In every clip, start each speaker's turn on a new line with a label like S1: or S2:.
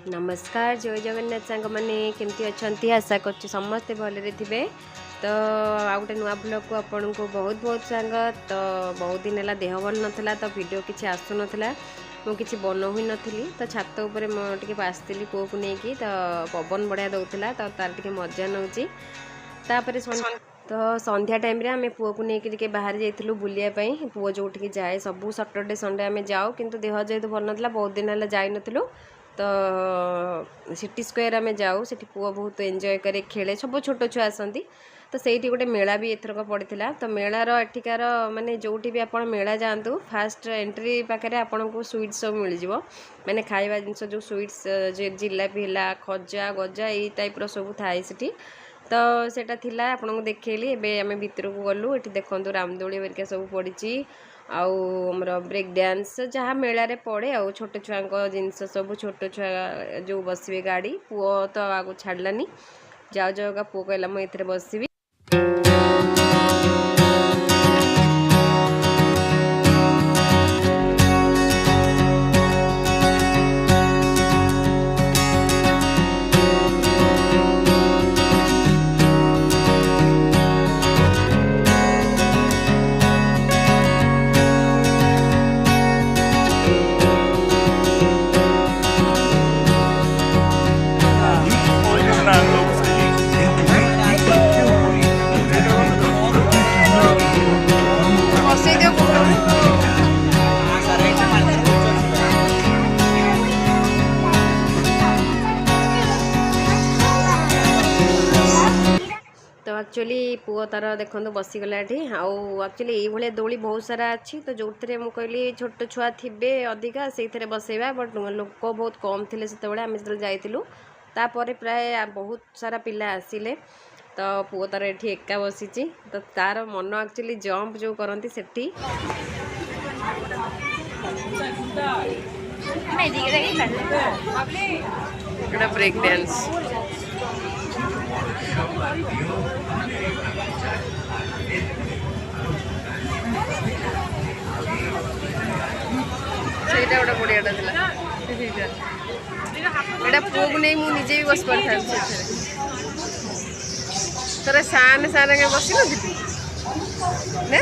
S1: नमस्कार जय जगन्नाथ सांग मैंने केमती अच्छा आशा कर समस्ते भलरे थे। तो आ गए नुआ ब्लॉग को आपन को बहुत बहुत स्वागत। तो बहुत दिन है देह भल नाला तो वीडियो किसी आसु नाला मुझे बनाऊ ही नी। तो छात उपर मुझे आसती पुओ को लेकिन तो पवन बढ़िया दौला तो तार टे मजा नौची। तो संध्या टाइम रे आमे पुओ को लेकिन बाहर जाइलु बुलियापाई। पुओ जो जाए सबू सैटरडे संडे आमे जाऊ किंतु देह जेहेतु भल नाला बहुत दिन है जाई नथिलु। तो सिटी स्क्वायर आमे जाऊ से पुओ बहुत एंजॉय करे खेले सब छोट छुआ आसती। तो सही गोटे मेला भी एथरक पड़ा। तो मेलार एठिकार माने जोटी भी आप मेला जातु फास्ट एंट्री पाखे आपन को स्वीट्स सब मिल जाव माने खाଇବା जिनस जो स्वीट्स जिलापी है खजा गजा यही टाइप सब थाए सी। तो सेटा थिला आपन को देखली एबे आमे भीतर को गलु एठी देखंतु रामदोली हेरिका सब पड़ी आमर ब्रेक डांस जहाँ मेला रे पड़े आ छोट छुआ जिनस सब छोट छुआ जो बसवे गाड़ी पुओ तो आगु छाड़लानी जाओ जाओ पुओ कहला मुझे बसबी। तो एक्चुअली पुओ तार देखो बसीगला एक्चुअली ये दौली बहुत सारा अच्छी। तो जो थे मुझे कहली छोट छुआ थे अधिका से बसैबा बट लोक बहुत कम थे से आम जो जाइलु तापर प्राय बहुत सारा पिला आसिले। तो पुओ तार ये एका बसी तो तार मन एक्चुअली जंप जो करती सेठी ब्रेक डांस ସେଇଟା ଗୋଟେ ବଢ଼ିଆଟା ଥିଲା। ଏଇଟା ପୁଅକୁ ନେଇ ମୁଁ ନିଜେ ବି ବସି ପାରିଥାନ୍ତି ସେଥିରେ। ଥରେ ସାନ କାଇଁ ବସି ନଥିଲି ନା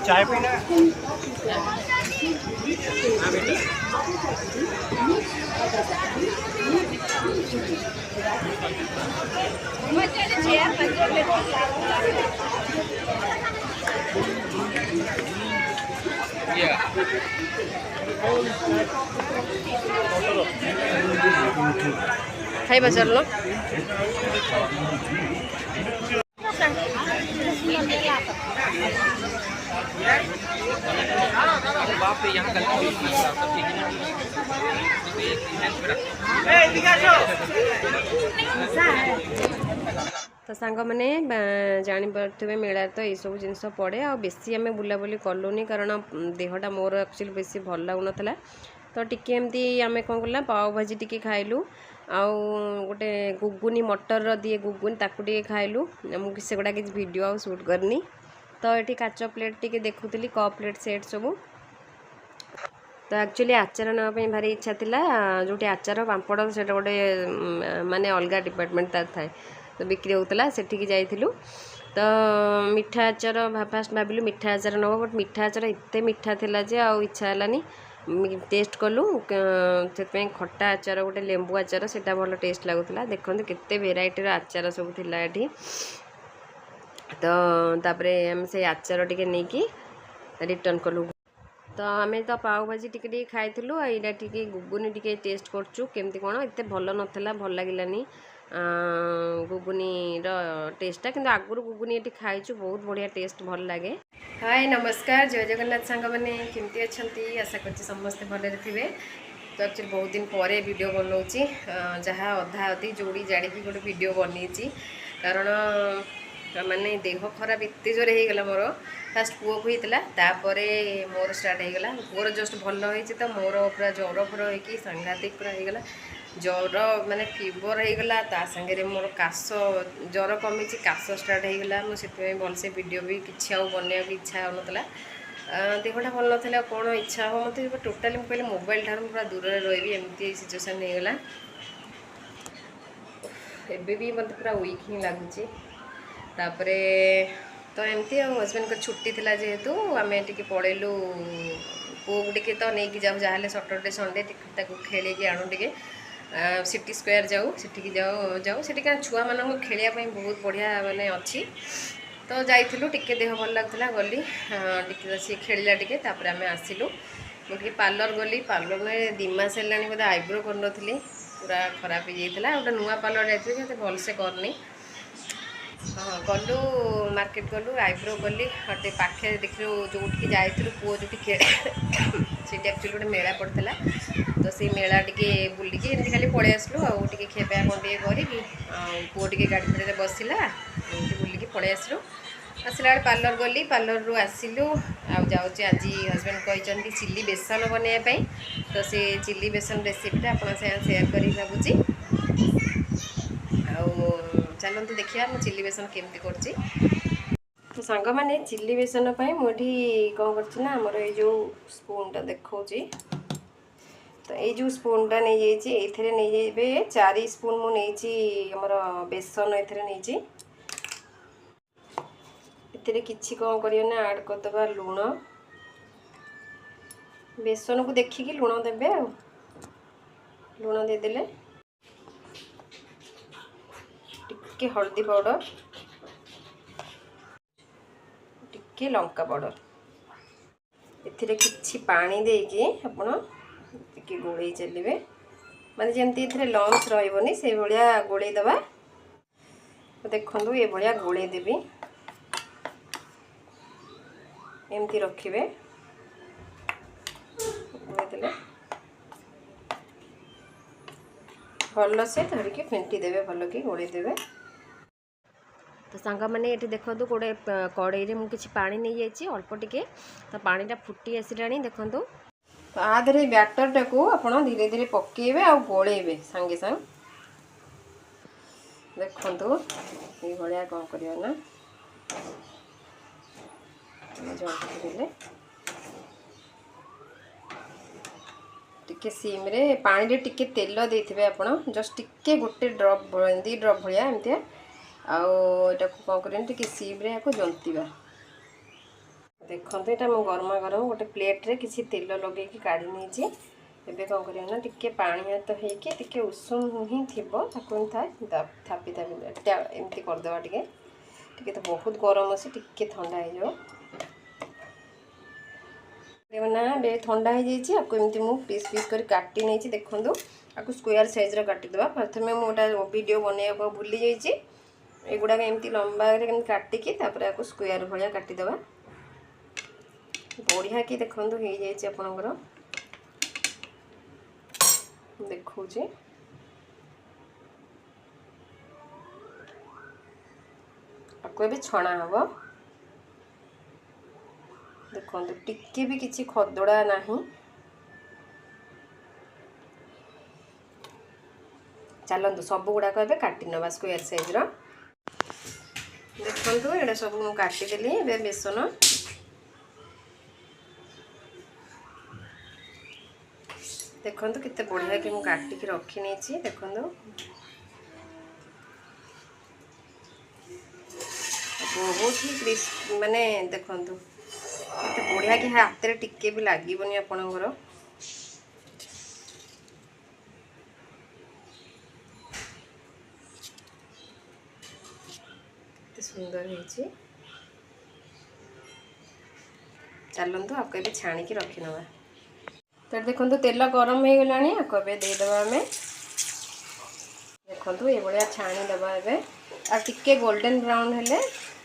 S2: चाय पीना
S1: खाइबा चलो
S3: बाप रे यहाँ
S1: तो सांग मैंने जापारे मेला तो यू सब जिनस पड़े आ बेसी आम बुलाबुली कलुनी कारण देहटा मोर एक्चुअली बेसी भल लगुन। तो टिके एमती आम कौन कला पाव भाजी टिके खाइलु आउ गोटे गुगुनी मटर दिए गुगुनी ताकू टिके खाइलु मुझे सेगुड़ा किसी वीडियो आ शूट करनी। तो ये काच प्लेट टिके देखुली कप प्लेट सेट सब। तो एक्चुअली आचार नापी भारी इच्छा थिला जो आचार पापड़ से गोटे माने अलग डिपार्टमेंट तार थाए तो बिक्री होता से जाइलु। तो मिठा आचार फास्ट भाविलु मिठा आचार नब बट मिठा आचार एत मिठा थिला जे आ इच्छा हेलानी टेस्ट कलु से खट्टा आचार गोटे लेंबू आचार से भल टेस्ट लगुला। देखते केते भेराइटर आचार सब थिला एठी। तो तापरे हम से आचार टिके नहीं कि रिटर्न कलु। तो आम तो पाव भाजी टिके खाइलु यहाँ टिके गुगुनी टिके टेस्ट करचु केमती कौन एत भल नाला भल लगे गुगुनीर टेस्टा कि आगुरी गुगुनी ये खाई बहुत बढ़िया टेस्ट भल लगे। हाय नमस्कार जय जगन्नाथ सांग मैंने केमती अच्छा आशा कर समस्ते भलरे थे। तो एक्चुअली बहुत दिन पर वीडियो बनाऊँगी जहाँ अधा अधी जोड़ी जाड़ी गोटे वीडियो बनी कारण माने देह खराब एत जोर होगला मोर फास्ट पुओ को होता तापर मोर स्टार्ट होगला पुअर जस्ट भल होती तो मोर पूरा ज्वर फर हो सांघातिक पूरा होगला ज्वर माने फीवर होगला सागे मोर काश ज्वर कमी काश स्टार्ट होगला मुझे भलसे वीडियो भी किसी बनवा इच्छा होना देहटा भल ना कौन इच्छा हो मत टोटाली मुझे मोबाइल ठार पूरा दूर रही एमती सिचुएसन होगला एबे भी मत पूरा वीक ही लगुच तापर तो एमती हजबैंड को छुट्टी थी जेहेतु आम टे पलैलु पुओ टे तो नहीं जाऊ जहाँ सैटरडे संडे खेल आणु टे सिटी स्क्वायर जाऊ सिटी जाऊ जाऊ से छुआ मान खेलने बहुत बढ़िया माने अच्छी तो जाइलु टिके देह भल लगुला गली टे सी खेलला टे तापर आम आसिलु मुझे पार्लर गली पार्लर में 2 मास है बोधे आईब्रो कर नी पूरा खराब हो जाता गोटे नुआ पार्लर जाते भलसे करनी हाँ गलु मार्केट गलु आईब्रो गली गोटे पाखे देखिलु जो जाइलु पुओ जो से एक्चुअली गोटे मेला पड़ता तो से मेला टे बुलिकी एमती खाली पलि आसलु आउ टे खेपा कौन टे करी पुओ टे गाड़ी फाड़ी बसला एमती बुलिकी पलि आसलु आसला पार्लर गली पार्लर रु आसिलु आज हजबैंड कहते चिली बेसन बनवाई तो से चिली बेसन रेसिपीटा आप सेयार कर भावुची चलते देखिए मैं चिली बेसन केमती कर तो सांग मैंने चिली बेसन मुझे कौन करमर ये जो स्पूनटा देखा तो ये जो स्पूनटा नहीं जाइए नहीं 4 स्पून मुझे बेसन एथरे किसी कौन करना ऐड करदे लुण बेसन को देखिकी लुण देवे लुण देदेले टिके हल्दी पाउडर टिके लंका पाउडर एथिरे किछि पानी देकी आपण टिके गोळई चलिबे माने जेमती एथिरे लम्स रहइबोनी से भलिया गोळई दबा देखंदु ए भलिया गोळई देबी एमती रखिबे गोळई देले भल से धरिकी फेंटी देवे भल कि गोळई देवे तो सांग मैंने ये देखो गोटे कड़ई में मुझे पानी नहीं जाइए अल्प टिके तो पानीटा फुटी आसला देखो तो आधे बैटरटा को आप धीरे धीरे पकेबे आ गोलेबे सांगे सांग देखो ये भाया कौन करना जल्दी टिके सीम रे पानी रे टिके तेल देथिबे आपण जस्ट टिके गोटे ड्रॉप 2 ड्रॉप भलिया एमती आटा को कौन कर टिके सीम रे को जंतीबा देखो यहाँ मुझे गरमा गरम गोटे प्लेट रे किसी तेल लगे काढ़ी नहीं एबे कौन करना टिके पानी हाथ होइके टिके उषुम ही थिबो ताको थापी थापी एमती करदेवा टिके तो बहुत गरम अच्छे टिके ठंडा हो ना बे ठंडा हो जाइए आपको एमती मु पीस पीस कर काटी नहीं देखो आपको स्क्वायर साइज काटिदेवा प्रथम मुझे वीडियो बनवा भूली जाइए एगुड़ा एमती लंबा काटिकी आपको स्क्वायर भाया काटिदेवा बढ़िया कि देखो हो जाइए आपणकर देखो आपको ये छणा हम देखो टिके भी किसी खदड़ा नहीं चलतु सब गुड़ाक ए काटी नवा स्क्वायर साइज देखो ये सब मुझे काटिदेली ए बेसन देखो केते बढ़िया कि मुझे काटिकी रखी नहीं देखो बहुत ही क्रिस्प माने देखो केते बढ़िया कि हाथ में टिके भी लगभग आपणकर सुंदर है चलतु आपको ये छाणिकी रखी नवा तो देखो तेल गरम हो गला आपको देदेवा आम देखो ये भाया छाणीदबा एबे आ टिके गोल्डन ब्राउन हेले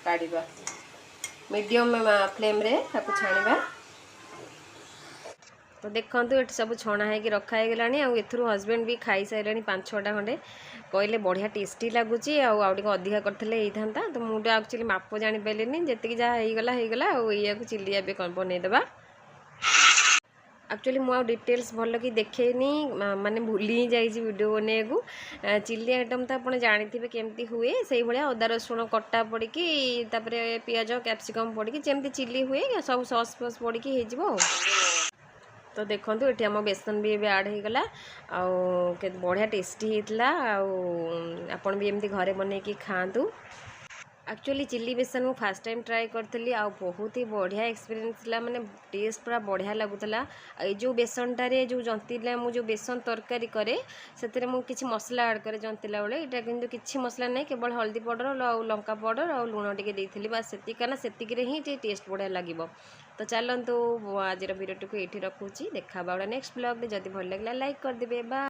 S1: काढ़ा मीडियम फ्लेम रे ताको छाणीबा। तो देखो ये सब छणा है रखा है एथुरु हजबैंड भी खाई सारे 5-6टा खंडे कहले बढ़िया टेस्टी लगुच आउटे अधिका करते था तो मुझे एक्चुअली माप जानी पारे जी जहाँ होगला चिल्ली एवं बनईदे। एक्चुअली मुझे डिटेल्स भल कि देखेनी माने भूली ही जाइए वीडियो बनने को। चिल्ली आइटम तो आप जानते केमती हुए से भाया अदा रसुण कटा पड़ी पियाज कैप्सिकम पड़ी जमती चिल्ली हुए सब सॉस फस पड़ी हो। तो देखो ये आम बेसन भी आड हो गला बढ़िया टेस्टी होता आपन भी एमती घरे बनई खातु। एक्चुअली चिल्ली बेसन मु फास्ट टाइम ट्राए करी बहुत ही बढ़िया एक्सपीरियंस था माने टेस्ट पूरा बढ़िया लगुला। जो बेसनटारे जो जंतीला मुझे बेसन तरकारी करे से मुझे मसला ऐड करे जंतीला बेले यहाँ कि किसी मसला नहीं केवल हल्दी पाउडर और लंका पाउडर और लुण टे बस से ही टेस्ट बढ़िया लगे। तो चलतु आज वीडियो टी ये रखुची देखा गोटे नेक्स्ट ब्लॉग जब भल लगे लाइक करदे। बाय।